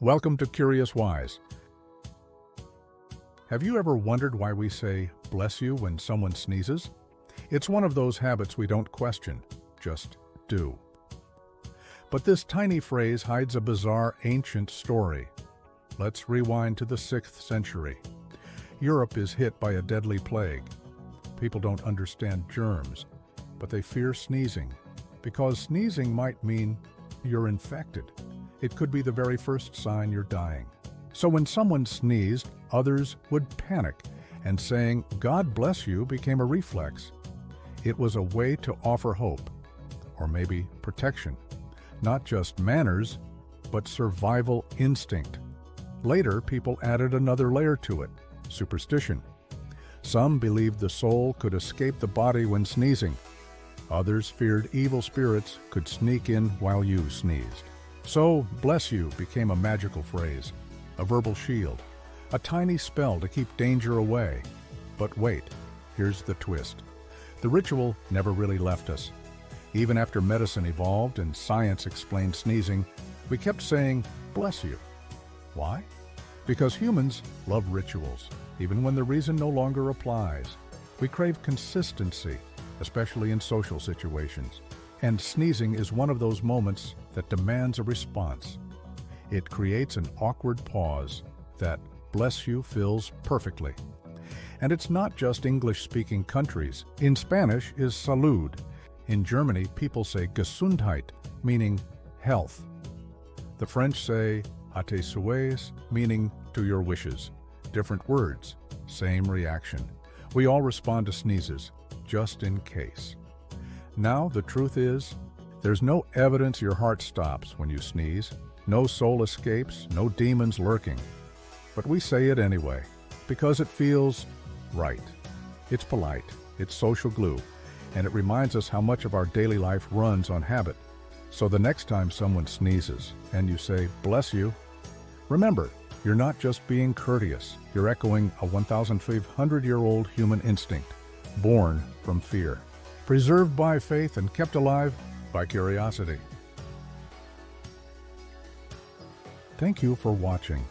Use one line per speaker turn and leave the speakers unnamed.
Welcome to Curious Whys. Have you ever wondered why we say, "bless you," when someone sneezes? It's one of those habits we don't question, just do. But this tiny phrase hides a bizarre ancient story. Let's rewind to the 6th century. Europe is hit by a deadly plague. People don't understand germs, but they fear sneezing, because sneezing might mean you're infected. It could be the very first sign you're dying. So when someone sneezed, others would panic, and saying, "God bless you," became a reflex. It was a way to offer hope, or maybe protection. Not just manners, but survival instinct. Later, people added another layer to it, superstition. Some believed the soul could escape the body when sneezing. Others feared evil spirits could sneak in while you sneezed. So, "bless you" became a magical phrase, a verbal shield, a tiny spell to keep danger away. But wait, here's the twist. The ritual never really left us. Even after medicine evolved and science explained sneezing, we kept saying, "bless you." Why? Because humans love rituals, even when the reason no longer applies. We crave consistency, especially in social situations. And sneezing is one of those moments that demands a response. It creates an awkward pause that "bless you" fills perfectly. And it's not just English-speaking countries. In Spanish is salud. In Germany, people say Gesundheit, meaning health. The French say à tes souhaits, meaning to your wishes. Different words, same reaction. We all respond to sneezes, just in case. Now, the truth is, there's no evidence your heart stops when you sneeze. No soul escapes, no demons lurking. But we say it anyway, because it feels right. It's polite, it's social glue, and it reminds us how much of our daily life runs on habit. So the next time someone sneezes and you say, "bless you," remember, you're not just being courteous, you're echoing a 1,500-year-old human instinct, born from fear, preserved by faith and kept alive by curiosity. Thank you for watching.